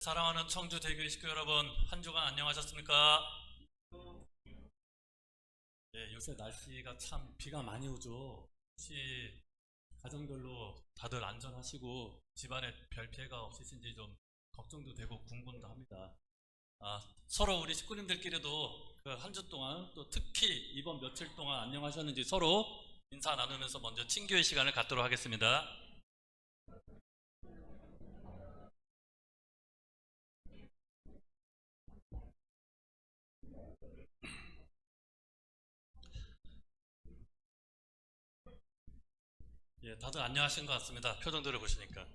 사랑하는 청주대교회 식구 여러분, 한 주간 안녕하셨습니까? 예, 요새 날씨가 참 비가 많이 오죠. 혹시 가정별로 다들 안전하시고 집안에 별 피해가 없으신지 좀 걱정도 되고 궁금도 합니다. 서로 우리 식구님들끼리도 그 한 주 동안 또 특히 이번 며칠 동안 안녕하셨는지 서로 인사 나누면서 먼저 친교의 시간을 갖도록 하겠습니다. 예, 다들 안녕하신 것 같습니다. 표정들을 보시니까.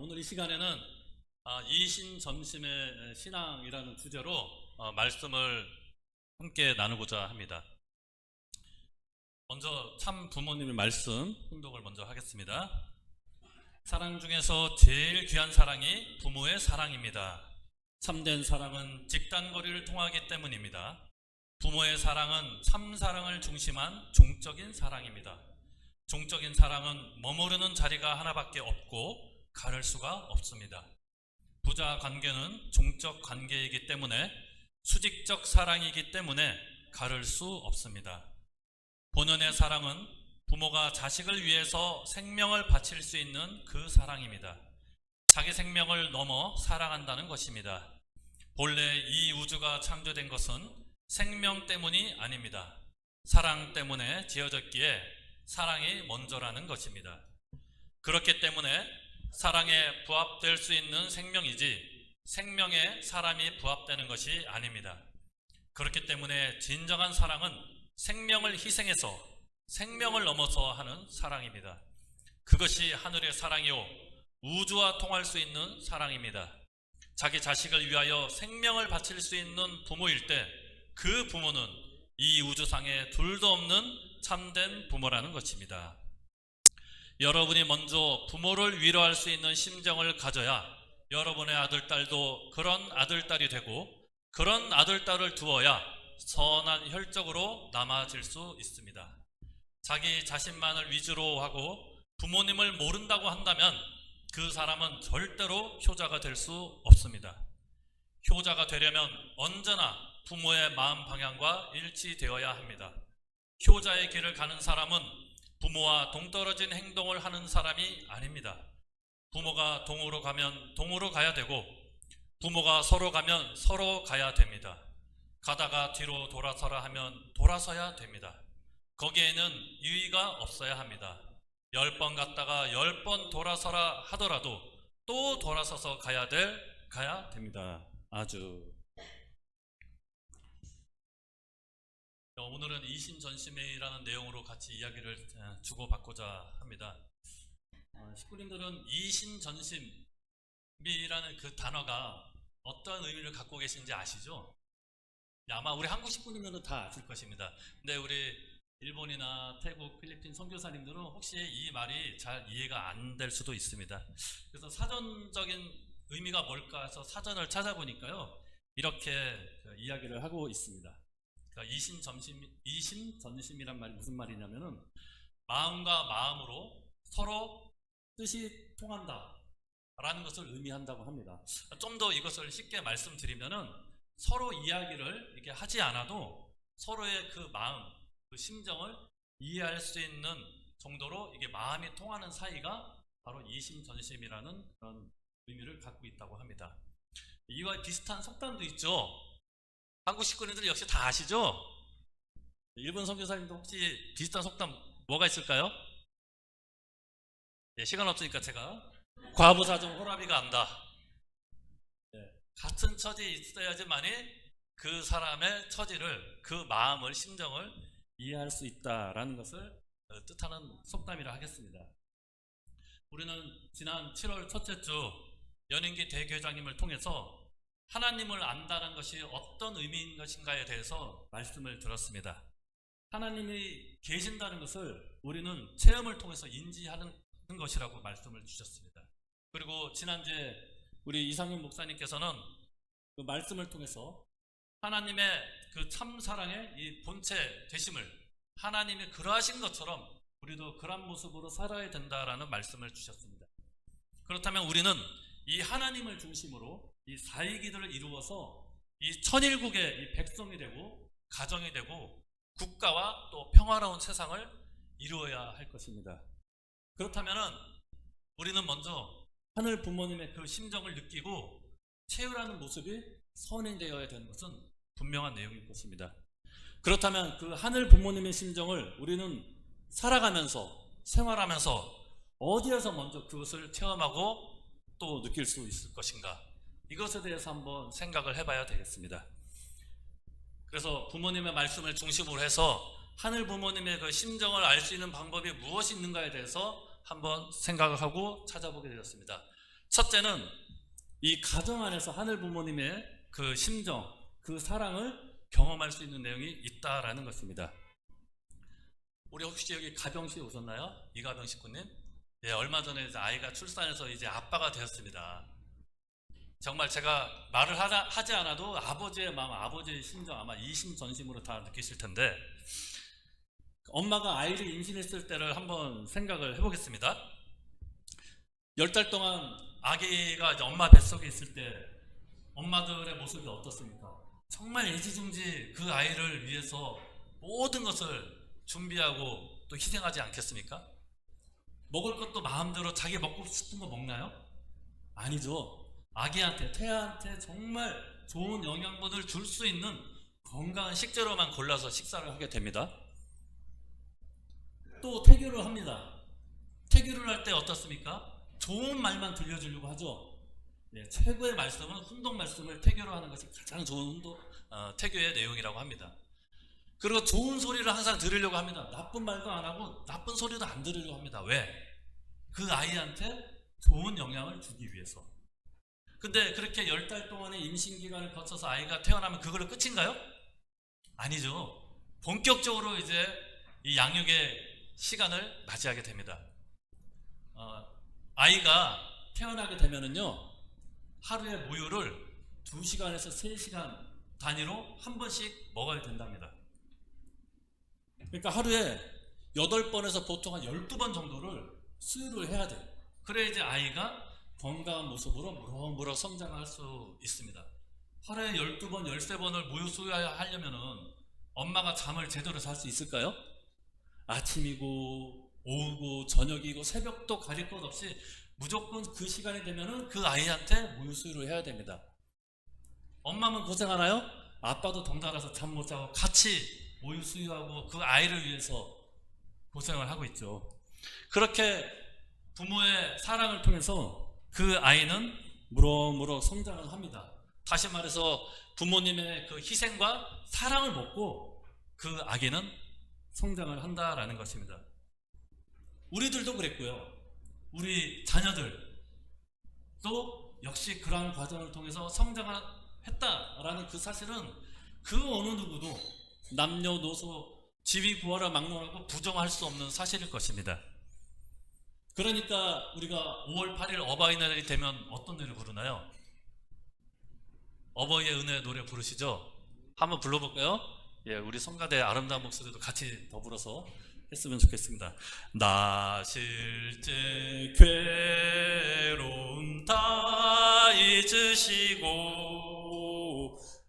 오늘 이 시간에는 이신점심의 신앙이라는 주제로 말씀을 함께 나누고자 합니다. 먼저 참 부모님의 말씀 훈독을 먼저 하겠습니다. 사랑 중에서 제일 귀한 사랑이 부모의 사랑입니다. 참된 사랑은 직단거리를 통하기 때문입니다. 부모의 사랑은 참사랑을 중심한 종적인 사랑입니다. 종적인 사랑은 머무르는 자리가 하나밖에 없고 가를 수가 없습니다. 부자 관계는 종적 관계이기 때문에 수직적 사랑이기 때문에 가를 수 없습니다. 본연의 사랑은 부모가 자식을 위해서 생명을 바칠 수 있는 그 사랑입니다. 자기 생명을 넘어 사랑한다는 것입니다. 본래 이 우주가 창조된 것은 생명 때문이 아닙니다. 사랑 때문에 지어졌기에 사랑이 먼저라는 것입니다. 그렇기 때문에 사랑에 부합될 수 있는 생명이지 생명에 사람이 부합되는 것이 아닙니다. 그렇기 때문에 진정한 사랑은 생명을 희생해서 생명을 넘어서 하는 사랑입니다. 그것이 하늘의 사랑이요 우주와 통할 수 있는 사랑입니다. 자기 자식을 위하여 생명을 바칠 수 있는 부모일 때 그 부모는 이 우주상에 둘도 없는 참된 부모라는 것입니다. 여러분이 먼저 부모를 위로할 수 있는 심정을 가져야 여러분의 아들딸도 그런 아들딸이 되고 그런 아들딸을 두어야 선한 혈족으로 남아질 수 있습니다. 자기 자신만을 위주로 하고 부모님을 모른다고 한다면 그 사람은 절대로 효자가 될 수 없습니다. 효자가 되려면 언제나 부모의 마음 방향과 일치되어야 합니다. 효자의 길을 가는 사람은 부모와 동떨어진 행동을 하는 사람이 아닙니다. 부모가 동으로 가면 동으로 가야 되고 부모가 서로 가면 서로 가야 됩니다. 가다가 뒤로 돌아서라 하면 돌아서야 됩니다. 거기에는 유의가 없어야 합니다. 10번 갔다가 10번 돌아서라 하더라도 또 돌아서서 가야 됩니다. 아주. 오늘은 이신전심이라는 내용으로 같이 이야기를 주고받고자 합니다. 식구님들은 이신전심이라는 그 단어가 어떤 의미를 갖고 계신지 아시죠? 아마 우리 한국 식구님들은 다 아실 것입니다. 근데 우리 일본이나 태국, 필리핀 선교사님들은 혹시 이 말이 잘 이해가 안 될 수도 있습니다. 그래서 사전적인 의미가 뭘까 해서 사전을 찾아보니까요, 이렇게 이야기를 하고 있습니다. 그러니까 이심전심이란 말이 무슨 말이냐면은 마음과 마음으로 서로 뜻이 통한다 라는 것을 의미한다고 합니다. 좀 더 이것을 쉽게 말씀드리면은 서로 이야기를 이렇게 하지 않아도 서로의 그 마음, 그 심정을 이해할 수 있는 정도로 이게 마음이 통하는 사이가 바로 이심전심이라는 그런 의미를 갖고 있다고 합니다. 이와 비슷한 속담도 있죠. 한국 식구님들 역시 다 아시죠? 일본 선교사님도 혹시 비슷한 속담 뭐가 있을까요? 네, 시간 없으니까 제가 과부사정 호라비가 안다. 네, 같은 처지에 있어야지만이 그 사람의 처지를, 그 마음을, 심정을 이해할 수 있다라는 것을 뜻하는 속담이라 하겠습니다. 우리는 지난 7월 첫째 주 연인기 대교장님을 통해서 하나님을 안다는 것이 어떤 의미인 것인가에 대해서 말씀을 들었습니다. 하나님이 계신다는 것을 우리는 체험을 통해서 인지하는 것이라고 말씀을 주셨습니다. 그리고 지난주에 우리 이상윤 목사님께서는 그 말씀을 통해서 하나님의 그 참사랑의 이 본체 되심을 하나님이 그러하신 것처럼 우리도 그런 모습으로 살아야 된다라는 말씀을 주셨습니다. 그렇다면 우리는 이 하나님을 중심으로 이 사이기들을 이루어서 이 천일국의 이 백성이 되고 가정이 되고 국가와 또 평화로운 세상을 이루어야 할 것입니다. 그렇다면은 우리는 먼저 하늘 부모님의 그 심정을 느끼고 채우라는 모습이 선행되어야 되는 것은 분명한 내용일 것입니다. 그렇다면 그 하늘 부모님의 심정을 우리는 살아가면서 생활하면서 어디에서 먼저 그것을 체험하고 또 느낄 수 있을 것인가, 이것에 대해서 한번 생각을 해봐야 되겠습니다. 그래서 부모님의 말씀을 중심으로 해서 하늘 부모님의 그 심정을 알 수 있는 방법이 무엇이 있는가에 대해서 한번 생각을 하고 찾아보게 되었습니다. 첫째는 이 가정 안에서 하늘 부모님의 그 심정, 그 사랑을 경험할 수 있는 내용이 있다라는 것입니다. 우리 혹시 여기 가병 씨 오셨나요? 이가병 식구님? 예, 얼마 전에 이제 아이가 출산해서 이제 아빠가 되었습니다. 정말 제가 말을 하지 않아도 아버지의 마음, 아버지의 심정 아마 이심전심으로 다 느끼실 텐데, 엄마가 아이를 임신했을 때를 한번 생각을 해보겠습니다. 10달 동안 아기가 이제 엄마 뱃속에 있을 때 엄마들의 모습이 어떻습니까? 정말 애지중지 그 아이를 위해서 모든 것을 준비하고 또 희생하지 않겠습니까? 먹을 것도 마음대로 자기 먹고 싶은 거 먹나요? 아니죠. 아기한테, 태아한테 정말 좋은 영양분을 줄 수 있는 건강한 식재료만 골라서 식사를 하게 됩니다. 또 태교를 합니다. 태교를 할 때 어떻습니까? 좋은 말만 들려주려고 하죠. 네, 최고의 말씀은 훈독 말씀을 태교로 하는 것이 가장 좋은 태교의 내용이라고 합니다. 그리고 좋은 소리를 항상 들으려고 합니다. 나쁜 말도 안 하고 나쁜 소리도 안 들으려고 합니다. 왜? 그 아이한테 좋은 영향을 주기 위해서. 근데 그렇게 10달 동안의 임신 기간을 거쳐서 아이가 태어나면 그걸로 끝인가요? 아니죠. 본격적으로 이제 이 양육의 시간을 맞이하게 됩니다. 아이가 태어나게 되면은요, 하루에 모유를 2시간에서 3시간 단위로 한 번씩 먹어야 된답니다. 그러니까 하루에 8번에서 보통 한 12번 정도를 수유를 해야 돼요. 그래야 이제 아이가 건강한 모습으로 무럭무럭 성장할 수 있습니다. 하루에 12번, 13번을 모유 수유하려면은 엄마가 잠을 제대로 잘 수 있을까요? 아침이고 오후고 저녁이고 새벽도 가릴 것 없이 무조건 그 시간이 되면은 그 아이한테 모유 수유를 해야 됩니다. 엄마만 고생하나요? 아빠도 덩달아서 잠 못 자고 같이 모유 수유하고 그 아이를 위해서 고생을 하고 있죠. 그렇게 부모의 사랑을 통해서 그 아이는 무럭무럭 성장을 합니다. 다시 말해서 부모님의 그 희생과 사랑을 먹고 그 아기는 성장을 한다라는 것입니다. 우리들도 그랬고요. 우리 자녀들도 역시 그러한 과정을 통해서 성장을 했다라는 그 사실은 그 어느 누구도 남녀노소 지위부하라 막론하고 부정할 수 없는 사실일 것입니다. 그러니까 우리가 5월 8일 어버이날이 되면 어떤 노래 부르나요? 어버이의 은혜 노래 부르시죠? 한번 불러볼까요? 예, 우리 성가대 아름다운 목소리도 같이 더불어서 했으면 좋겠습니다. 나 실제 괴로운 다 잊으시고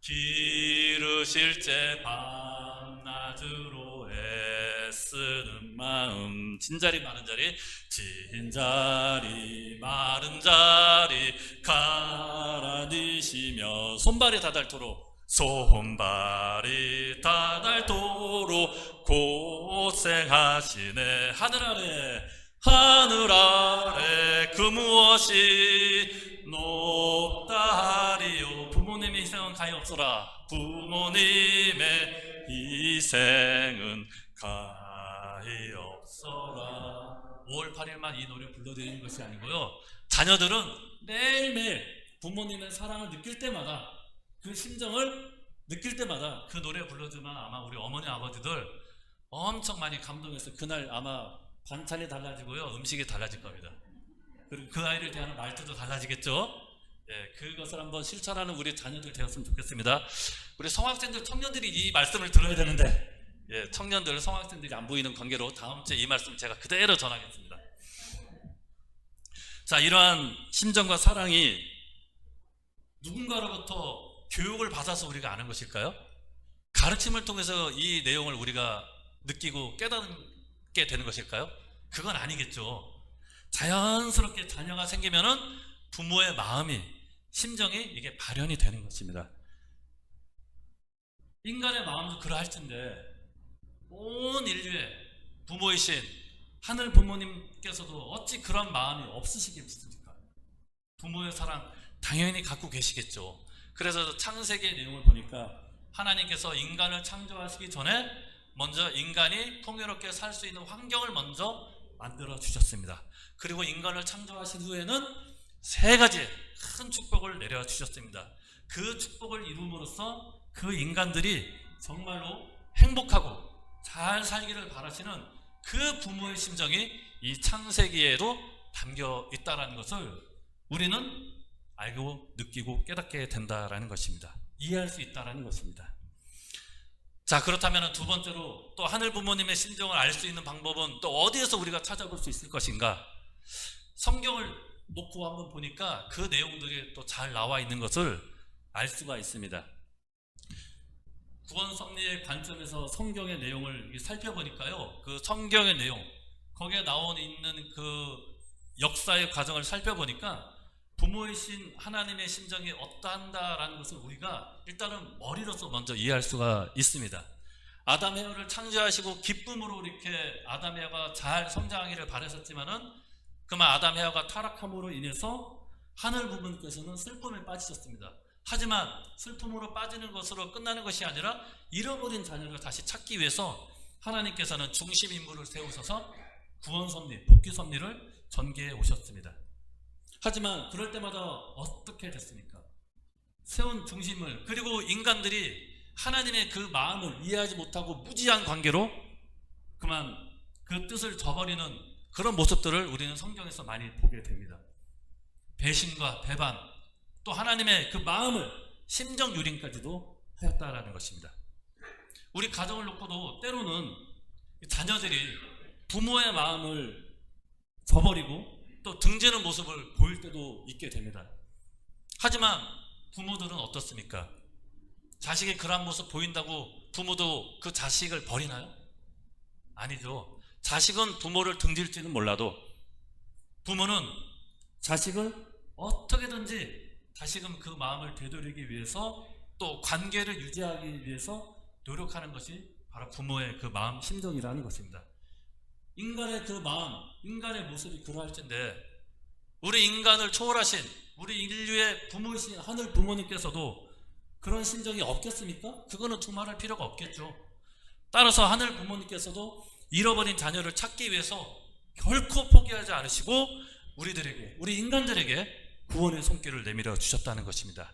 기르실 때 밤낮으로 애쓰는 마음. 진자리 마른 자리, 진자리 마른 자리 가라니시며 손발이 다닳도록, 손발이 다닳도록 고생하시네. 하늘 아래 그 무엇이 높다리요. 부모님의 희생은 가히 없어라. 부모님의 희생은 가히 없어라. 5월 8일만 이 노래 불러드리는 것이 아니고요, 자녀들은 매일매일 부모님의 사랑을 느낄 때마다, 그 심정을 느낄 때마다 그 노래 불러주면 아마 우리 어머니 아버지들 엄청 많이 감동해서 그날 아마 반찬이 달라지고요, 음식이 달라질 겁니다. 그리고 그 아이를 대하는 말투도 달라지겠죠. 예, 그것을 한번 실천하는 우리 자녀들 되었으면 좋겠습니다. 우리 성학생들, 청년들이 이 말씀을 들어야 되는데, 예, 청년들, 성학생들이 안 보이는 관계로 다음 주에 이 말씀 제가 그대로 전하겠습니다. 자, 이러한 심정과 사랑이 누군가로부터 교육을 받아서 우리가 아는 것일까요? 가르침을 통해서 이 내용을 우리가 느끼고 깨닫게 되는 것일까요? 그건 아니겠죠. 자연스럽게 자녀가 생기면은 부모의 마음이, 심정이 이게 발현이 되는 것입니다. 인간의 마음도 그러할텐데 온 인류의 부모이신 하늘 부모님께서도 어찌 그런 마음이 없으시겠습니까? 부모의 사랑 당연히 갖고 계시겠죠. 그래서 창세기의 내용을 보니까 하나님께서 인간을 창조하시기 전에 먼저 인간이 풍요롭게 살 수 있는 환경을 먼저 만들어 주셨습니다. 그리고 인간을 창조하신 후에는 세 가지 큰 축복을 내려 주셨습니다. 그 축복을 이룸으로써 그 인간들이 정말로 행복하고 잘 살기를 바라시는 그 부모의 심정이 이 창세기에도 담겨 있다는 것을 우리는 알고 느끼고 깨닫게 된다라는 것입니다. 이해할 수 있다라는 것입니다. 자, 그렇다면 두 번째로 또 하늘 부모님의 심정을 알 수 있는 방법은 또 어디에서 우리가 찾아볼 수 있을 것인가? 성경을 놓고 한번 보니까 그 내용들이 또 잘 나와 있는 것을 알 수가 있습니다. 구원 섭리의 관점에서 성경의 내용을 살펴보니까요, 그 성경의 내용, 거기에 나와 있는 그 역사의 과정을 살펴보니까 부모이신 하나님의 심정이 어떠한다라는 것을 우리가 일단은 머리로서 먼저 이해할 수가 있습니다. 아담 해와를 창조하시고 기쁨으로 이렇게 아담 해와가 잘 성장하기를 바라셨지만은 그만 아담 해와가 타락함으로 인해서 하늘 부모님께서는 슬픔에 빠지셨습니다. 하지만 슬픔으로 빠지는 것으로 끝나는 것이 아니라 잃어버린 자녀를 다시 찾기 위해서 하나님께서는 중심 인물을 세우셔서 구원 섭리, 복귀 섭리를 전개해 오셨습니다. 하지만 그럴 때마다 어떻게 됐습니까? 세운 중심을, 그리고 인간들이 하나님의 그 마음을 이해하지 못하고 무지한 관계로 그만 그 뜻을 저버리는 그런 모습들을 우리는 성경에서 많이 보게 됩니다. 배신과 배반, 또 하나님의 그 마음을 심정 유린까지도 하였다라는 것입니다. 우리 가정을 놓고도 때로는 자녀들이 부모의 마음을 저버리고 또 등지는 모습을 보일 때도 있게 됩니다. 하지만 부모들은 어떻습니까? 자식이 그런 모습 보인다고 부모도 그 자식을 버리나요? 아니죠. 자식은 부모를 등질지는 몰라도 부모는 자식을 어떻게든지 다시금 그 마음을 되돌리기 위해서 또 관계를 유지하기 위해서 노력하는 것이 바로 부모의 그 마음 심정이라는 것입니다. 인간의 그 마음, 인간의 모습이 그러할 텐데 우리 인간을 초월하신 우리 인류의 부모이신 하늘 부모님께서도 그런 심정이 없겠습니까? 그거는 두말할 필요가 없겠죠. 따라서 하늘 부모님께서도 잃어버린 자녀를 찾기 위해서 결코 포기하지 않으시고 우리들에게, 우리 인간들에게 구원의 손길을 내밀어 주셨다는 것입니다.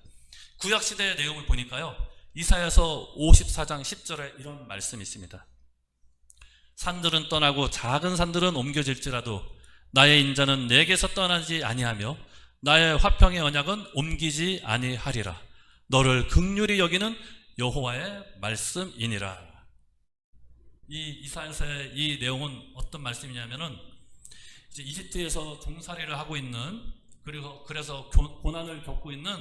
구약시대의 내용을 보니까요, 이사야서 54장 10절에 이런 말씀이 있습니다. 산들은 떠나고 작은 산들은 옮겨질지라도 나의 인자는 내게서 떠나지 아니하며 나의 화평의 언약은 옮기지 아니하리라. 너를 긍휼히 여기는 여호와의 말씀이니라. 이 이사야서의 이 내용은 어떤 말씀이냐면은 이제 이집트에서 종살이를 하고 있는, 그리고 그래서 고난을 겪고 있는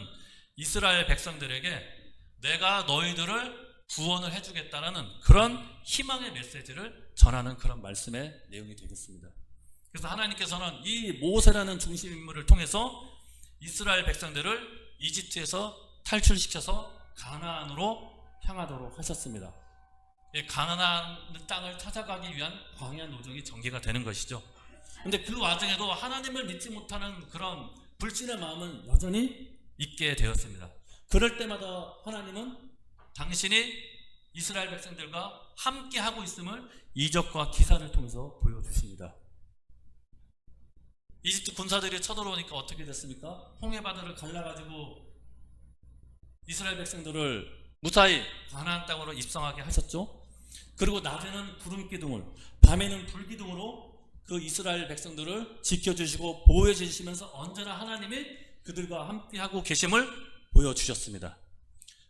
이스라엘 백성들에게 내가 너희들을 구원을 해주겠다라는 그런 희망의 메시지를 전하는 그런 말씀의 내용이 되겠습니다. 그래서 하나님께서는 이 모세라는 중심 인물을 통해서 이스라엘 백성들을 이집트에서 탈출시켜서 가나안으로 향하도록 하셨습니다. 가나안 땅을 찾아가기 위한 광야 노정이 전개가 되는 것이죠. 근데 그 와중에도 하나님을 믿지 못하는 그런 불신의 마음은 여전히 있게 되었습니다. 그럴 때마다 하나님은 당신이 이스라엘 백성들과 함께 하고 있음을 이적과 기사를 통해서 보여주십니다. 이집트 군사들이 쳐들어오니까 어떻게 됐습니까? 홍해바다를 갈라가지고 이스라엘 백성들을 무사히 가나안 땅으로 입성하게 하셨죠. 그리고 낮에는 구름 기둥을, 밤에는 불 기둥으로 그 이스라엘 백성들을 지켜주시고 보호해 주시면서 언제나 하나님이 그들과 함께하고 계심을 보여주셨습니다.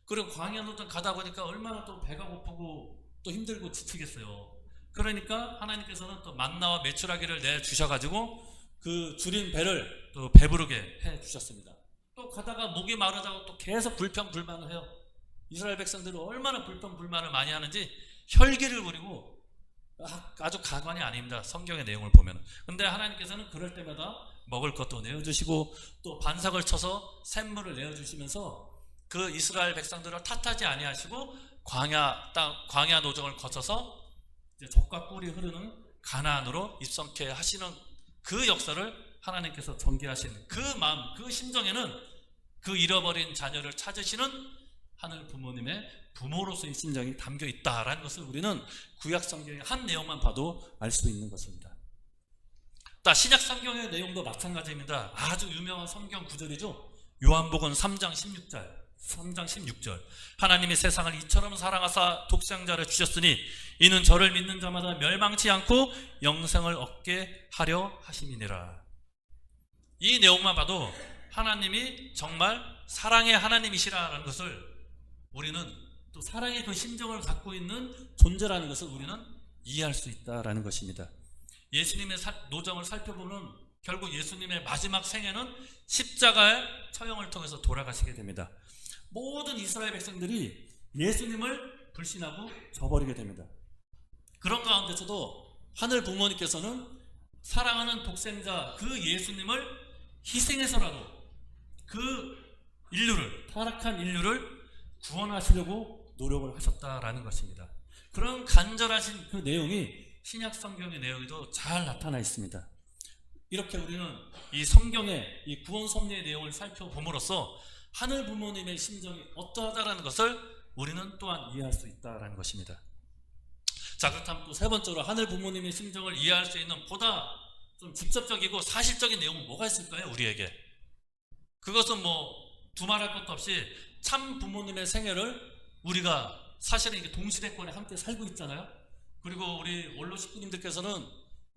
그리고 광야노동 가다 보니까 얼마나 또 배가 고프고 또 힘들고 지치겠어요. 그러니까 하나님께서는 또 만나와 메추라기를 내주셔가지고 그 줄인 배를 또 배부르게 해 주셨습니다. 또 가다가 목이 마르다고 또 계속 불평불만을 해요. 이스라엘 백성들은 얼마나 불평불만을 많이 하는지 혈기를 부리고 아주 가관이 아닙니다. 성경의 내용을 보면. 근데 하나님께서는 그럴 때마다 먹을 것도 내어주시고 또 반석을 쳐서 샘물을 내어주시면서 그 이스라엘 백성들을 탓하지 아니하시고 광야 노정을 거쳐서 이제 젖과 꿀이 흐르는 가나안으로 입성케 하시는 그 역사를 하나님께서 전개하신 그 마음, 그 심정에는 그 잃어버린 자녀를 찾으시는 하늘 부모님의 부모로서의 심정이 담겨 있다라는 것을 우리는 구약 성경의 한 내용만 봐도 알 수 있는 것입니다. 또 신약 성경의 내용도 마찬가지입니다. 아주 유명한 성경 구절이죠. 요한복음 3장 16절. 하나님이 세상을 이처럼 사랑하사 독생자를 주셨으니 이는 저를 믿는 자마다 멸망치 않고 영생을 얻게 하려 하심이니라. 이 내용만 봐도 하나님이 정말 사랑의 하나님이시라는 것을 우리는 또 사랑의 그 심정을 갖고 있는 존재라는 것을 우리는 이해할 수 있다라는 것입니다. 예수님의 노정을 살펴보면 결국 예수님의 마지막 생애는 십자가의 처형을 통해서 돌아가시게 됩니다. 모든 이스라엘 백성들이 예수님을 불신하고 저버리게 됩니다. 그런 가운데서도 하늘 부모님께서는 사랑하는 독생자 그 예수님을 희생해서라도 그 인류를, 타락한 인류를 구원하시려고 노력을 하셨다라는 것입니다. 그런 간절하신 그 내용이 신약 성경의 내용에도 잘 나타나 있습니다. 이렇게 우리는 이 성경의 이 구원 섭리의 내용을 살펴봄으로써 하늘 부모님의 심정이 어떠하다라는 것을 우리는 또한 이해할 수 있다라는 것입니다. 자, 그렇다면 또 세 번째로 하늘 부모님의 심정을 이해할 수 있는 보다 좀 직접적이고 사실적인 내용은 뭐가 있을까요? 우리에게. 그것은 뭐 두말할 것도 없이 참 부모님의 생애를 우리가 사실은 이게 동시대권에 함께 살고 있잖아요. 그리고 우리 원로 식구님들께서는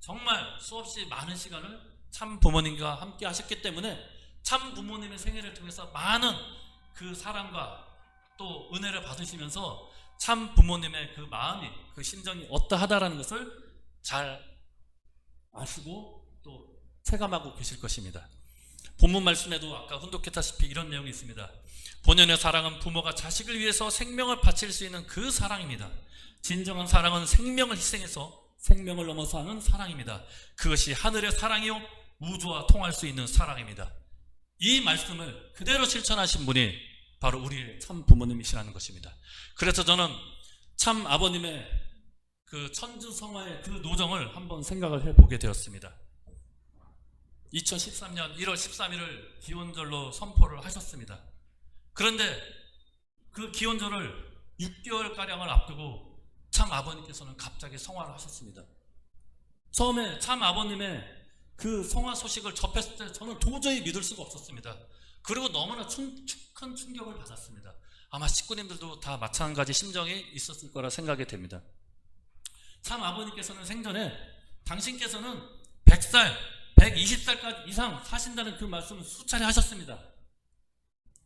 정말 수없이 많은 시간을 참 부모님과 함께 하셨기 때문에 참 부모님의 생애를 통해서 많은 그 사랑과 또 은혜를 받으시면서 참 부모님의 그 마음이, 그 심정이 어떠하다라는 것을 잘 아시고 또 체감하고 계실 것입니다. 본문 말씀에도 아까 훈독했다시피 이런 내용이 있습니다. 본연의 사랑은 부모가 자식을 위해서 생명을 바칠 수 있는 그 사랑입니다. 진정한 사랑은 생명을 희생해서 생명을 넘어서 하는 사랑입니다. 그것이 하늘의 사랑이요 우주와 통할 수 있는 사랑입니다. 이 말씀을 그대로 실천하신 분이 바로 우리의 참 부모님이시라는 것입니다. 그래서 저는 참 아버님의 그 천주성화의 그 노정을 한번 생각을 해보게 되었습니다. 2013년 1월 13일을 기원절로 선포를 하셨습니다. 그런데 그 기원절을 6개월가량을 앞두고 참 아버님께서는 갑자기 성화를 하셨습니다. 처음에 참 아버님의 그 성화 소식을 접했을 때 저는 도저히 믿을 수가 없었습니다. 그리고 너무나 큰 충격을 받았습니다. 아마 식구님들도 다 마찬가지 심정이 있었을 거라 생각이 됩니다. 참 아버님께서는 생전에 당신께서는 100살, 120살까지 이상 사신다는 그 말씀을 수차례 하셨습니다.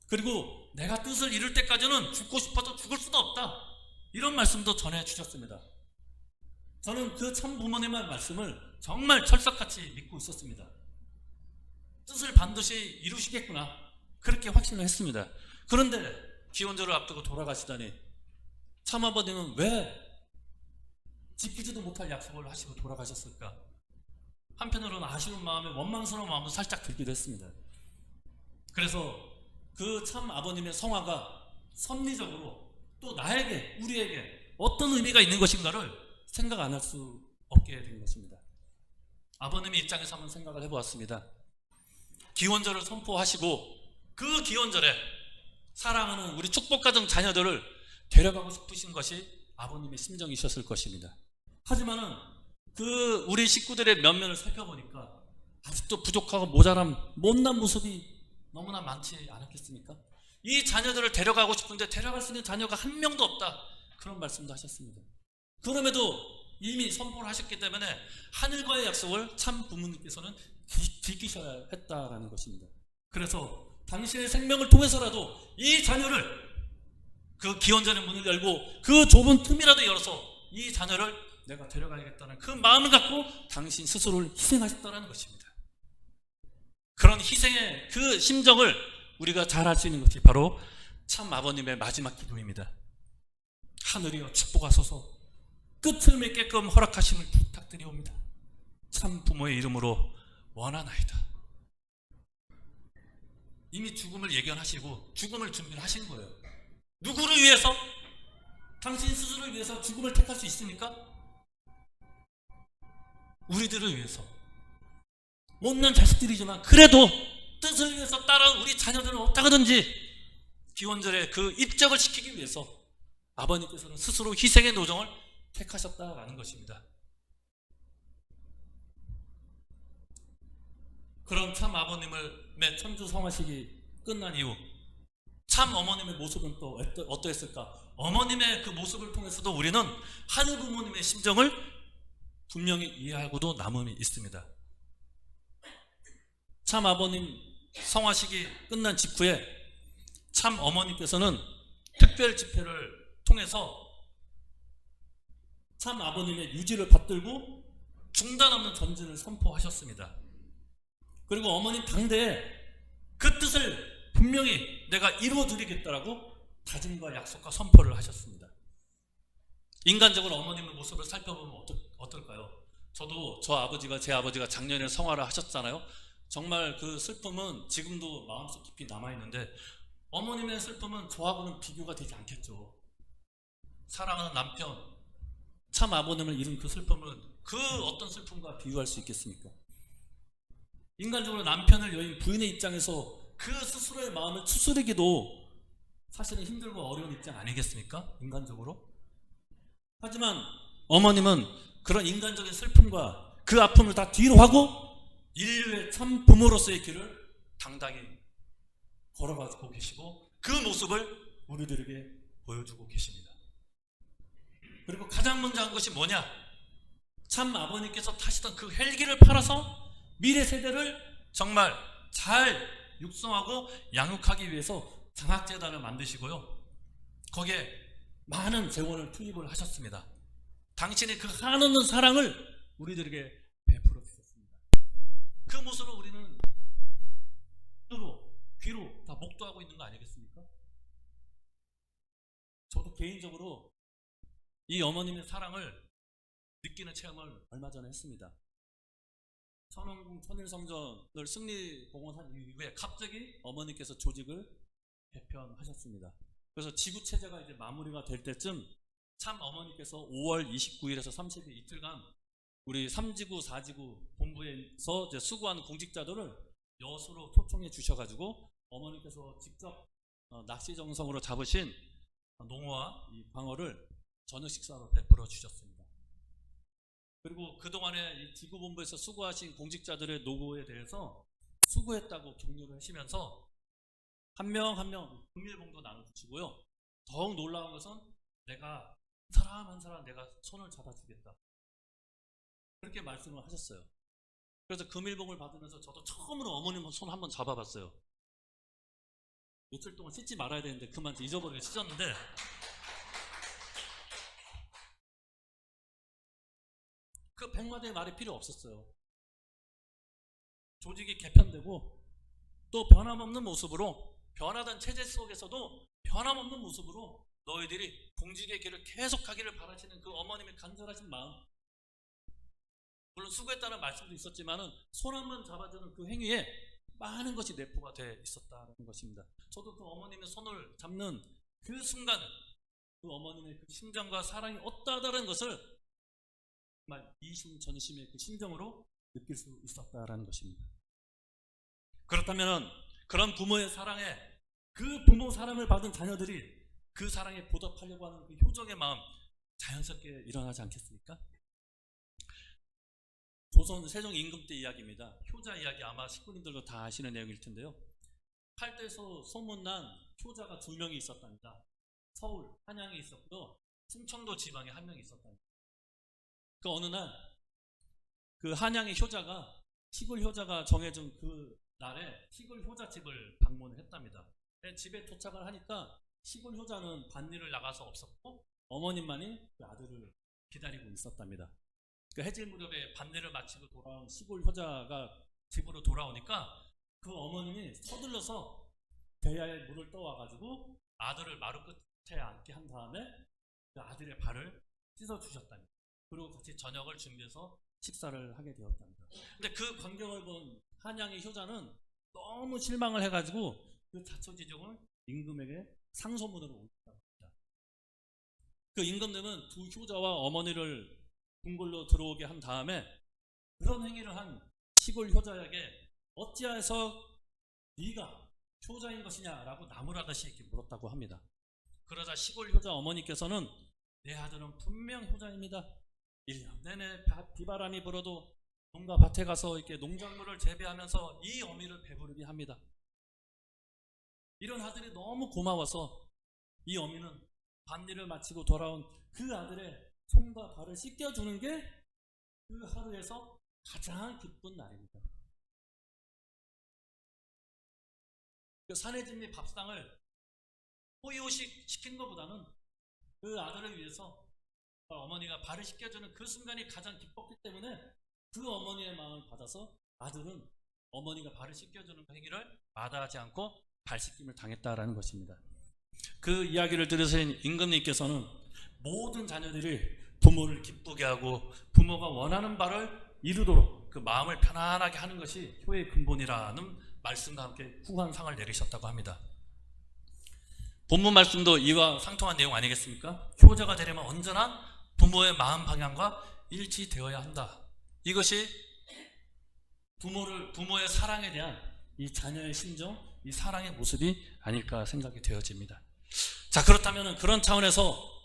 그리고 내가 뜻을 이룰 때까지는 죽고 싶어도 죽을 수도 없다. 이런 말씀도 전해주셨습니다. 저는 그 참 부모님의 말씀을 정말 철석같이 믿고 있었습니다. 뜻을 반드시 이루시겠구나. 그렇게 확신을 했습니다. 그런데 기원절을 앞두고 돌아가시다니 참 아버님은 왜 지키지도 못할 약속을 하시고 돌아가셨을까? 한편으로는 아쉬운 마음에 원망스러운 마음도 살짝 들기도 했습니다. 그래서 그 참 아버님의 성화가 섭리적으로 또 나에게, 우리에게 어떤 의미가 있는 것인가를 생각 안 할 수 없게 된 것입니다. 아버님의 입장에서 한번 생각을 해보았습니다. 기원절을 선포하시고 그 기원절에 사랑하는 우리 축복가정 자녀들을 데려가고 싶으신 것이 아버님의 심정이셨을 것입니다. 하지만은 그 우리 식구들의 면면을 살펴보니까 아직도 부족하고 모자람, 못난 모습이 너무나 많지 않았겠습니까? 이 자녀들을 데려가고 싶은데 데려갈 수 있는 자녀가 한 명도 없다. 그런 말씀도 하셨습니다. 그럼에도 이미 선포를 하셨기 때문에 하늘과의 약속을 참 부모님께서는 지키셔야 했다라는 것입니다. 그래서 당신의 생명을 통해서라도 이 자녀를 그 기원전의 문을 열고 그 좁은 틈이라도 열어서 이 자녀를 내가 데려가야겠다는 그 마음을 갖고 당신 스스로를 희생하셨다는 것입니다. 그런 희생의 그 심정을 우리가 잘 알 수 있는 것이 바로 참 아버님의 마지막 기도입니다. 하늘이여 축복하소서 끝을 맺게끔 허락하심을 부탁드리옵니다. 참 부모의 이름으로 원하나이다. 이미 죽음을 예견하시고 죽음을 준비를 하신 거예요. 누구를 위해서? 당신 스스로를 위해서 죽음을 택할 수 있습니까? 우리들을 위해서. 못난 자식들이지만 그래도 뜻을 위해서 따라온 우리 자녀들은 어떻게든지 기원절에 그 입적을 시키기 위해서 아버님께서는 스스로 희생의 노정을 택하셨다라는 것입니다. 그런 참 아버님의 천주 성화식이 끝난 이후 참 어머님의 모습은 또 어떠했을까? 어머님의 그 모습을 통해서도 우리는 하늘 부모님의 심정을 분명히 이해하고도 남음이 있습니다. 참 아버님 성화식이 끝난 직후에 참 어머님께서는 특별 집회를 통해서 참 아버님의 유지를 받들고 중단 없는 전진을 선포하셨습니다. 그리고 어머님 당대에 그 뜻을 분명히 내가 이루어드리겠다라고 다짐과 약속과 선포를 하셨습니다. 인간적으로 어머님의 모습을 살펴보면 어떨까요? 저도 제 아버지가 작년에 성화를 하셨잖아요. 정말 그 슬픔은 지금도 마음속 깊이 남아있는데 어머님의 슬픔은 저하고는 비교가 되지 않겠죠. 사랑하는 남편, 참 아버님을 잃은 그 슬픔은 그 어떤 슬픔과 비교할 수 있겠습니까? 인간적으로 남편을 여인 부인의 입장에서 그 스스로의 마음을 추스르기도 사실은 힘들고 어려운 입장 아니겠습니까? 인간적으로. 하지만 어머님은 그런 인간적인 슬픔과 그 아픔을 다 뒤로 하고 인류의 참 부모로서의 길을 당당히 걸어가고 계시고 그 모습을 우리들에게 보여주고 계십니다. 그리고 가장 먼저 한 것이 뭐냐? 참 아버님께서 타시던 그 헬기를 팔아서 미래 세대를 정말 잘 육성하고 양육하기 위해서 장학재단을 만드시고요. 거기에 많은 재원을 투입을 하셨습니다. 당신의 그 한없는 사랑을 우리들에게 베풀어 주셨습니다. 그 모습을 우리는 눈으로, 귀로 다 목도하고 있는 거 아니겠습니까? 저도 개인적으로 이 어머님의 사랑을 느끼는 체험을 얼마 전에 했습니다. 천원궁 천일성전을 승리공헌한 이후에 갑자기 어머니께서 조직을 개편하셨습니다. 그래서 지구체제가 이제 마무리가 될 때쯤 참 어머니께서 5월 29일에서 30일 이틀간 우리 3지구, 4지구 본부에서 이제 수고하는 공직자들을 여수로 초청해 주셔가지고 어머니께서 직접 낚시 정성으로 잡으신 농어와 이 광어를 저녁 식사로 베풀어 주셨습니다. 그리고 그동안에 이 지구본부에서 수고하신 공직자들의 노고에 대해서 수고했다고 격려를 하시면서 한 명 한 명 금일봉도 나눠주시고요. 더욱 놀라운 것은 내가 사람 한 사람 내가 손을 잡아주겠다. 그렇게 말씀을 하셨어요. 그래서 금일봉을 받으면서 저도 처음으로 어머님 손 한번 잡아봤어요. 며칠 동안 씻지 말아야 되는데 그만 잊어버리게 씻었는데 그 백마대의 말이 필요 없었어요. 조직이 개편되고 또 변함없는 모습으로 변하던 체제 속에서도 변함없는 모습으로 너희들이 공직의 길을 계속하기를 바라시는 그 어머님의 간절하신 마음, 물론 수고했다는 말씀도 있었지만은 손 한번 잡아주는 그 행위에 많은 것이 내포가 돼 있었다는 것입니다. 저도 그 어머님의 손을 잡는 그 순간 그 어머님의 그 심정과 사랑이 어떠하다는 것을 정말 이심전심의 그 심정으로 느낄 수 있었다라는 것입니다. 그렇다면 그런 부모의 사랑에 그 부모 사랑을 받은 자녀들이 그 사랑에 보답하려고 하는 그 효정의 마음 자연스럽게 일어나지 않겠습니까? 조선 세종 임금 때 이야기입니다. 효자 이야기 아마 식구님들도 다 아시는 내용일 텐데요. 팔도에서 소문난 효자가 2명이 있었답니다. 서울, 한양에 있었고요. 충청도 지방에 1명이 있었답니다. 그 어느 날 그 한양의 효자가 시골 효자가 정해준 그 날에 시골 효자집을 방문을 했답니다. 집에 도착을 하니까 시골 효자는 밭일을 나가서 없었고 어머님만이 그 아들을 기다리고 있었답니다. 그 해질 무렵에 밭일을 마치고 돌아온 시골 효자가 집으로 돌아오니까 그 어머님이 서둘러서 대야에 물을 떠와가지고 아들을 마루 끝에 앉게 한 다음에 그 아들의 발을 씻어주셨답니다. 그리고 같이 저녁을 준비해서 식사를 하게 되었답니다. 근데 그 광경을 본 한양의 효자는 너무 실망을 해가지고 그 자초지종을 임금에게 상소문으로 올렸다고 합니다. 그 임금님은 두 효자와 어머니를 궁궐로 들어오게 한 다음에 그런 행위를 한 시골 효자에게 어찌하여서 네가 효자인 것이냐라고 나무라듯이 이렇게 물었다고 합니다. 그러자 시골 효자 어머니께서는 내 아들은 분명 효자입니다. 1년 내내 비바람이 불어도 농가 밭에 가서 이렇게 농작물을 재배하면서 이 어미를 배부르게 합니다. 이런 아들이 너무 고마워서 이 어미는 밭일을 마치고 돌아온 그 아들의 손과 발을 씻겨주는 게 그 하루에서 가장 기쁜 날입니다. 그 사내진미 밥상을 호의호식 시킨 것보다는 그 아들을 위해서 어머니가 발을 씻겨주는 그 순간이 가장 기뻤기 때문에 그 어머니의 마음을 받아서 아들은 어머니가 발을 씻겨주는 행위를 마다하지 않고 발 씻김을 당했다라는 것입니다. 그 이야기를 들으신 임금님께서는 모든 자녀들이 부모를 기쁘게 하고 부모가 원하는 바를 이루도록 그 마음을 편안하게 하는 것이 효의 근본이라는 말씀과 함께 후한 상을 내리셨다고 합니다. 본문 말씀도 이와 상통한 내용 아니겠습니까? 효자가 되려면 언제나 부모의 마음 방향과 일치되어야 한다. 이것이 부모의 사랑에 대한 이 자녀의 심정, 이 사랑의 모습이 아닐까 생각이 되어집니다. 자, 그렇다면 그런 차원에서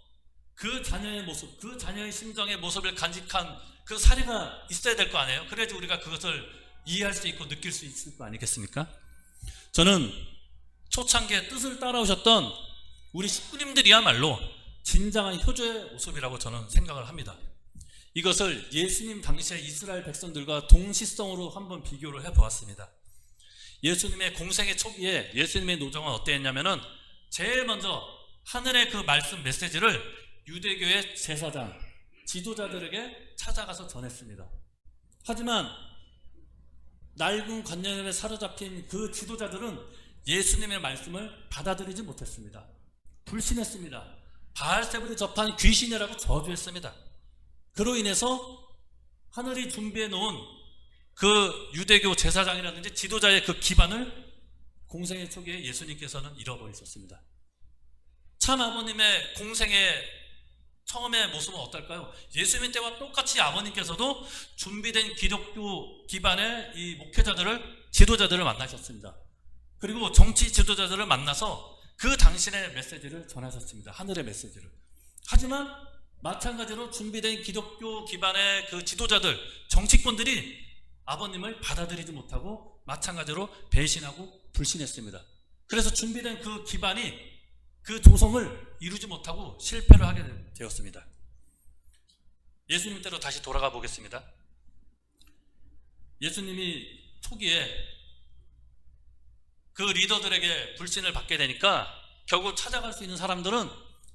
그 자녀의 모습, 그 자녀의 심정의 모습을 간직한 그 사례가 있어야 될 거 아니에요? 그래야지 우리가 그것을 이해할 수 있고 느낄 수 있을 거 아니겠습니까? 저는 초창기에 뜻을 따라오셨던 우리 식구님들이야말로 진정한 효자의 모습이라고 저는 생각을 합니다. 이것을 예수님 당시의 이스라엘 백성들과 동시성으로 한번 비교를 해보았습니다. 예수님의 공생의 초기에 예수님의 노정은 어땠냐면은 제일 먼저 하늘의 그 말씀 메시지를 유대교의 제사장, 지도자들에게 찾아가서 전했습니다. 하지만 낡은 관념에 사로잡힌 그 지도자들은 예수님의 말씀을 받아들이지 못했습니다. 불신했습니다. 바알세불이 접한 귀신이라고 저주했습니다. 그로 인해서 하늘이 준비해 놓은 그 유대교 제사장이라든지 지도자의 그 기반을 공생의 초기에 예수님께서는 잃어버리셨습니다. 참 아버님의 공생의 처음의 모습은 어떨까요? 예수님 때와 똑같이 아버님께서도 준비된 기독교 기반의 이 목회자들을, 지도자들을 만나셨습니다. 그리고 정치 지도자들을 만나서 그 당신의 메시지를 전하셨습니다. 하늘의 메시지를. 하지만 마찬가지로 준비된 기독교 기반의 그 지도자들, 정치권들이 아버님을 받아들이지 못하고 마찬가지로 배신하고 불신했습니다. 그래서 준비된 그 기반이 그 조성을 이루지 못하고 실패를 하게 되었습니다. 예수님 때로 다시 돌아가 보겠습니다. 예수님이 초기에 그 리더들에게 불신을 받게 되니까 결국 찾아갈 수 있는 사람들은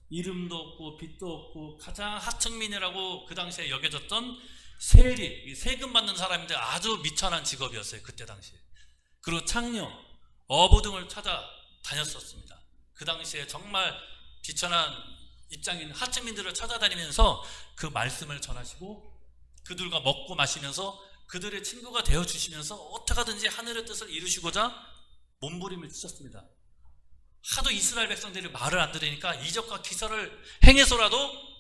이름도 없고 빚도 없고 가장 하층민이라고 그 당시에 여겨졌던 세리, 세금 받는 사람인데 아주 미천한 직업이었어요. 그때 당시에. 그리고 창녀, 어부 등을 찾아다녔었습니다. 그 당시에 정말 비천한 입장인 하층민들을 찾아다니면서 그 말씀을 전하시고 그들과 먹고 마시면서 그들의 친구가 되어주시면서 어떻게 하든지 하늘의 뜻을 이루시고자 몸부림을 치셨습니다. 하도 이스라엘 백성들이 말을 안 들으니까 이적과 기사를 행해서라도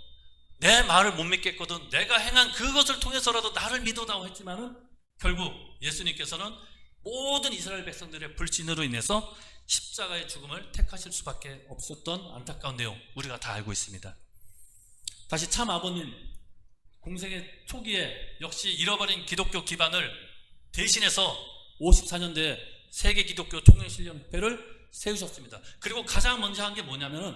내 말을 못 믿겠거든, 내가 행한 그것을 통해서라도 나를 믿어다오 했지만은 결국 예수님께서는 모든 이스라엘 백성들의 불신으로 인해서 십자가의 죽음을 택하실 수밖에 없었던 안타까운 내용 우리가 다 알고 있습니다. 다시 참 아버님 공생의 초기에 역시 잃어버린 기독교 기반을 대신해서 54년대에 세계 기독교 총연실련협회를 세우셨습니다. 그리고 가장 먼저 한 게 뭐냐면은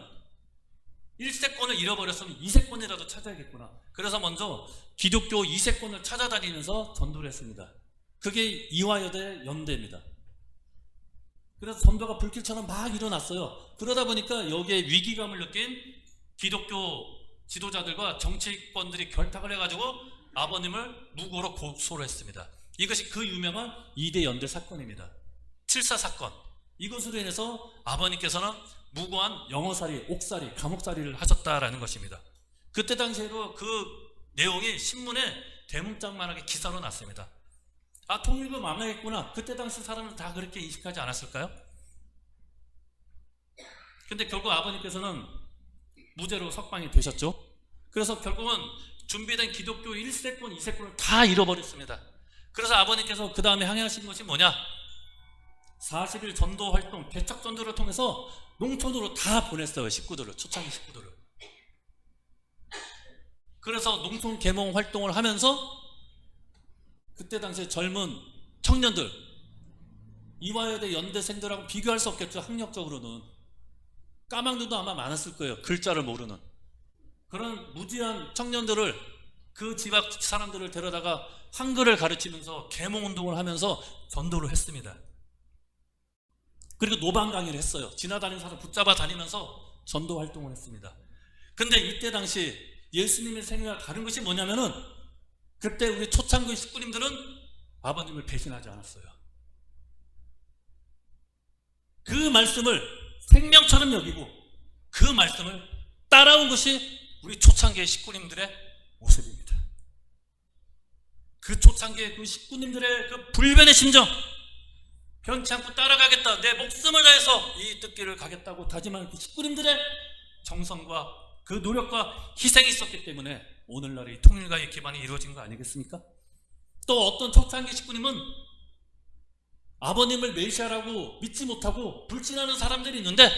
1세권을 잃어버렸으면 2세권이라도 찾아야겠구나. 그래서 먼저 기독교 2세권을 찾아다니면서 전도를 했습니다. 그게 이화여대 연대입니다. 그래서 전도가 불길처럼 막 일어났어요. 그러다 보니까 여기에 위기감을 느낀 기독교 지도자들과 정치권들이 결탁을 해가지고 아버님을 무고로 고소를 했습니다. 이것이 그 유명한 2대 연대 사건입니다. 7.4 사건, 이것으로 인해서 아버님께서는 무고한 영어살이, 옥살이, 감옥살이를 하셨다라는 것입니다. 그때 당시에도 그 내용이 신문에 대문짝만하게 기사로 났습니다. 아, 통일부 망하겠구나. 그때 당시 사람은 다 그렇게 인식하지 않았을까요? 근데 결국 아버님께서는 무죄로 석방이 되셨죠. 그래서 결국은 준비된 기독교 1세권, 2세권을 다 잃어버렸습니다. 그래서 아버님께서 그 다음에 항해하신 것이 뭐냐? 40일 전도 활동, 개척 전도를 통해서 농촌으로 다 보냈어요. 식구들을, 초창기 식구들을. 그래서 농촌 계몽 활동을 하면서 그때 당시에 젊은 청년들, 이화여대 연대생들하고 비교할 수 없겠죠. 학력적으로는. 까망들도 아마 많았을 거예요. 글자를 모르는. 그런 무지한 청년들을, 그 집 앞 사람들을 데려다가 한글을 가르치면서 계몽운동을 하면서 전도를 했습니다. 그리고 노방 강의를 했어요. 지나다니는 사람 붙잡아 다니면서 전도 활동을 했습니다. 근데 이때 당시 예수님의 생애와 다른 것이 뭐냐면은, 그때 우리 초창기 식구님들은 아버님을 배신하지 않았어요. 그 말씀을 생명처럼 여기고 그 말씀을 따라온 것이 우리 초창기의 식구님들의 모습입니다. 그 초창기의 그 식구님들의 그 불변의 심정, 변치 않고 따라가겠다, 내 목숨을 다해서 이 뜻길을 가겠다고 다짐한 그 식구님들의 정성과 그 노력과 희생이 있었기 때문에 오늘날의 통일가의 기반이 이루어진 거 아니겠습니까? 또 어떤 초창기 식구님은 아버님을 메시아라고 믿지 못하고 불신하는 사람들이 있는데,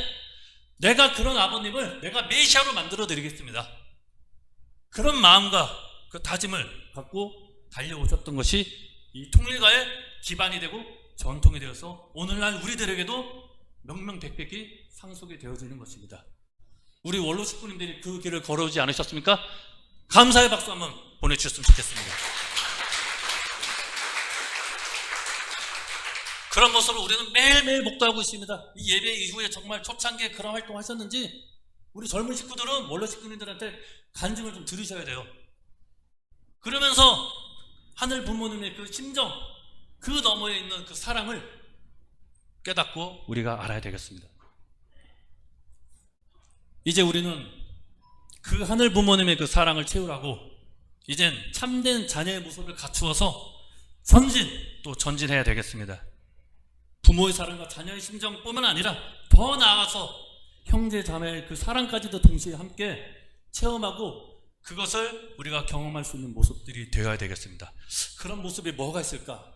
내가 그런 아버님을 내가 메시아로 만들어 드리겠습니다. 그런 마음과 그 다짐을 갖고 달려오셨던 것이 이 통일가의 기반이 되고 전통이 되어서 오늘날 우리들에게도 명명백백이 상속이 되어지는 것입니다. 우리 원로 식구님들이 그 길을 걸어오지 않으셨습니까? 감사의 박수 한번 보내주셨으면 좋겠습니다. 그런 모습을 우리는 매일매일 목도하고 있습니다. 이 예배 이후에 정말 초창기에 그런 활동 하셨는지 우리 젊은 식구들은 원로 식구님들한테 간증을 좀 들으셔야 돼요. 그러면서 하늘 부모님의 그 심정, 그 너머에 있는 그 사랑을 깨닫고 우리가 알아야 되겠습니다. 이제 우리는 그 하늘 부모님의 그 사랑을 채우라고 이젠 참된 자녀의 모습을 갖추어서 또 전진해야 되겠습니다. 부모의 사랑과 자녀의 심정뿐만 아니라 더 나아가서 형제 자매의 그 사랑까지도 동시에 함께 체험하고 그것을 우리가 경험할 수 있는 모습들이 되어야 되겠습니다. 그런 모습이 뭐가 있을까?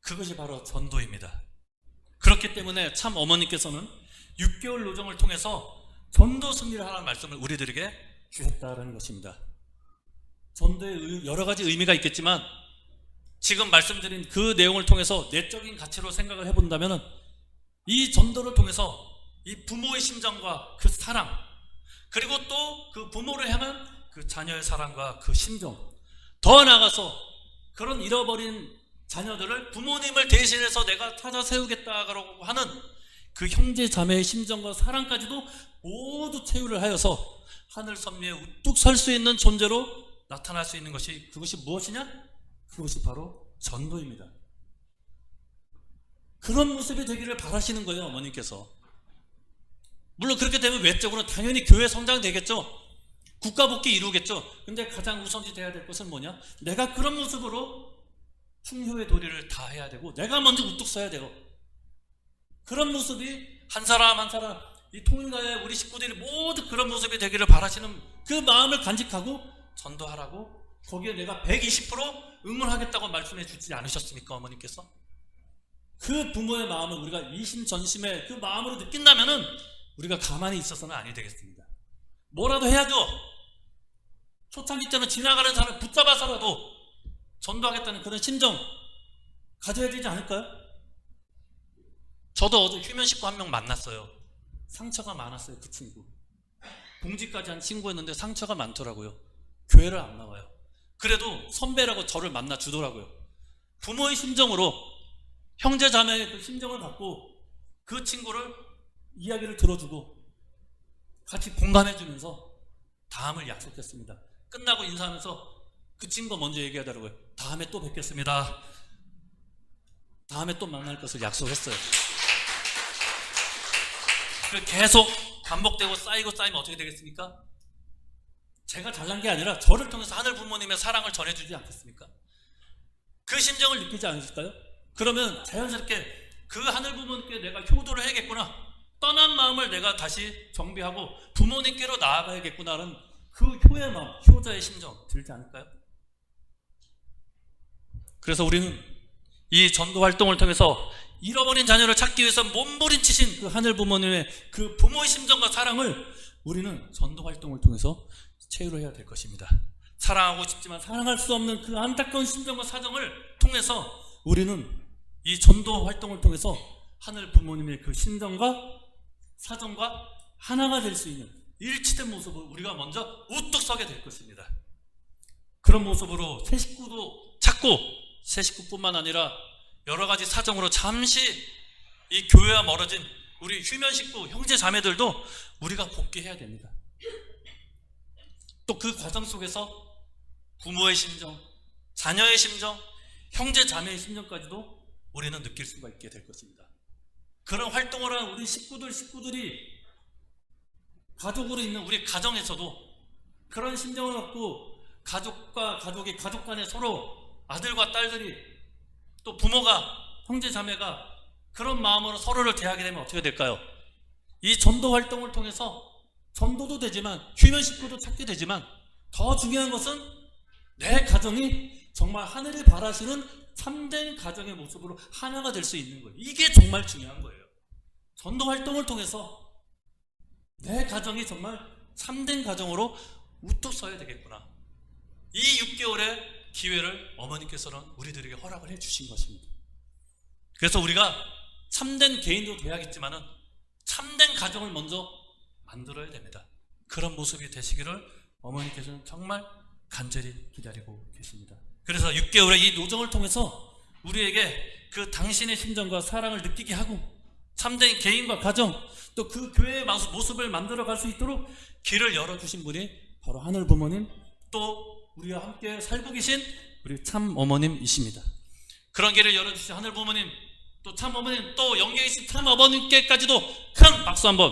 그것이 바로 전도입니다. 그렇기 때문에 참 어머니께서는 6개월 노정을 통해서 전도 승리를 하라는 말씀을 우리들에게 주셨다는 것입니다. 전도의 여러 가지 의미가 있겠지만 지금 말씀드린 그 내용을 통해서 내적인 가치로 생각을 해본다면 이 전도를 통해서 이 부모의 심정과 그 사랑, 그리고 또 그 부모를 향한 그 자녀의 사랑과 그 심정, 더 나아가서 그런 잃어버린 자녀들을 부모님을 대신해서 내가 찾아 세우겠다고 하는 그 형제 자매의 심정과 사랑까지도 모두 체유를 하여서 하늘 선미에 우뚝 설 수 있는 존재로 나타날 수 있는 것이, 그것이 무엇이냐? 그것이 바로 전도입니다. 그런 모습이 되기를 바라시는 거예요, 어머님께서. 물론 그렇게 되면 외적으로 당연히 교회 성장되겠죠. 국가 복귀 이루겠죠. 근데 가장 우선시 돼야 될 것은 뭐냐? 내가 그런 모습으로 충효의 도리를 다 해야 되고 내가 먼저 우뚝 서야 되고, 그런 모습이 한 사람 한 사람, 이 통일가의 우리 식구들이 모두 그런 모습이 되기를 바라시는 그 마음을 간직하고 전도하라고 거기에 내가 120% 응원하겠다고 말씀해 주지 않으셨습니까, 어머님께서? 그 부모의 마음을 우리가 이심전심의 그 마음으로 느낀다면은 우리가 가만히 있어서는 아니 되겠습니다. 뭐라도 해야죠. 초창기 때는 지나가는 사람을 붙잡아서라도 전도하겠다는 그런 심정 가져야 되지 않을까요? 저도 어제 휴면 식구 한 명 만났어요. 상처가 많았어요. 그 친구 봉지까지 한 친구였는데 상처가 많더라고요. 교회를 안 나와요. 그래도 선배라고 저를 만나 주더라고요. 부모의 심정으로, 형제 자매의 그 심정을 갖고 그 친구를 이야기를 들어주고 같이 공감해주면서 다음을 약속했습니다. 끝나고 인사하면서 그 친구가 먼저 얘기하더라고요. 다음에 또 뵙겠습니다. 다음에 또 만날 것을 약속했어요. 계속 반복되고 쌓이고 쌓이면 어떻게 되겠습니까? 제가 잘난 게 아니라 저를 통해서 하늘 부모님의 사랑을 전해주지 않겠습니까? 그 심정을 느끼지 않으실까요? 그러면 자연스럽게 그 하늘 부모님께 내가 효도를 해야겠구나, 떠난 마음을 내가 다시 정비하고 부모님께로 나아가야겠구나라는 그 효의 마음, 효자의 심정 들지 않을까요? 그래서 우리는 이 전도 활동을 통해서 잃어버린 자녀를 찾기 위해서 몸부림치신 그 하늘 부모님의 그 부모의 심정과 사랑을 우리는 전도 활동을 통해서 체유를 해야 될 것입니다. 사랑하고 싶지만 사랑할 수 없는 그 안타까운 심정과 사정을 통해서 우리는 이 전도 활동을 통해서 하늘 부모님의 그 심정과 사정과 하나가 될 수 있는 일치된 모습을 우리가 먼저 우뚝 서게 될 것입니다. 그런 모습으로 새 식구도 찾고, 새 식구뿐만 아니라 여러 가지 사정으로 잠시 이 교회와 멀어진 우리 휴면 식구, 형제 자매들도 우리가 복귀해야 됩니다. 또 그 과정 속에서 부모의 심정, 자녀의 심정, 형제 자매의 심정까지도 우리는 느낄 수가 있게 될 것입니다. 그런 활동을 한 우리 식구들이 가족으로 있는 우리 가정에서도 그런 심정을 갖고 가족과 가족이 가족 간에 서로 아들과 딸들이 또 부모가 형제 자매가 그런 마음으로 서로를 대하게 되면 어떻게 될까요? 이 전도 활동을 통해서 전도도 되지만 휴면 식구도 찾게 되지만 더 중요한 것은 내 가정이 정말 하늘이 바라시는 참된 가정의 모습으로 하나가 될 수 있는 거예요. 이게 정말 중요한 거예요. 전도 활동을 통해서 내 가정이 정말 참된 가정으로 우뚝 서야 되겠구나. 이 6개월의 기회를 어머니께서는 우리들에게 허락을 해주신 것입니다. 그래서 우리가 참된 개인도 돼야겠지만은 참된 가정을 먼저 만들어야 됩니다. 그런 모습이 되시기를 어머니께서는 정말 간절히 기다리고 계십니다. 그래서 6개월의 이 노정을 통해서 우리에게 그 당신의 심정과 사랑을 느끼게 하고 참된 개인과 가정, 또 그 교회의 모습을 만들어갈 수 있도록 길을 열어주신 분이 바로 하늘 부모님, 또 우리와 함께 살고 계신 우리 참 어머님이십니다. 그런 길을 열어주신 하늘 부모님, 또 참 어머님, 또 연계에 계신 참 아버님께까지도 큰 박수 한번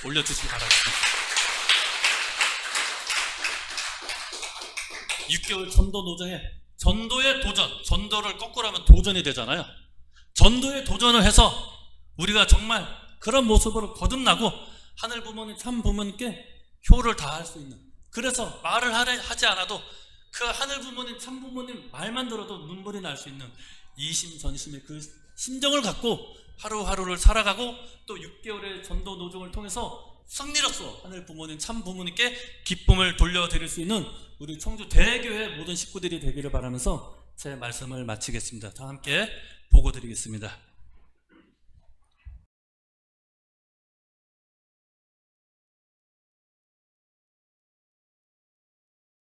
올려주시기 바라겠습니다. 6개월 전도 노정에 전도의 도전, 전도를 거꾸로 하면 도전이 되잖아요. 전도의 도전을 해서 우리가 정말 그런 모습으로 거듭나고 하늘 부모님, 참 부모님께 효를 다할 수 있는, 그래서 말을 하지 않아도 그 하늘 부모님, 참 부모님 말만 들어도 눈물이 날 수 있는 이심전심의 그 심정을 갖고 하루하루를 살아가고 또 6개월의 전도 노정을 통해서 승리로서 하늘 부모님, 참 부모님께 기쁨을 돌려드릴 수 있는 우리 청주 대교회 모든 식구들이 되기를 바라면서 제 말씀을 마치겠습니다. 다 함께 보고 드리겠습니다.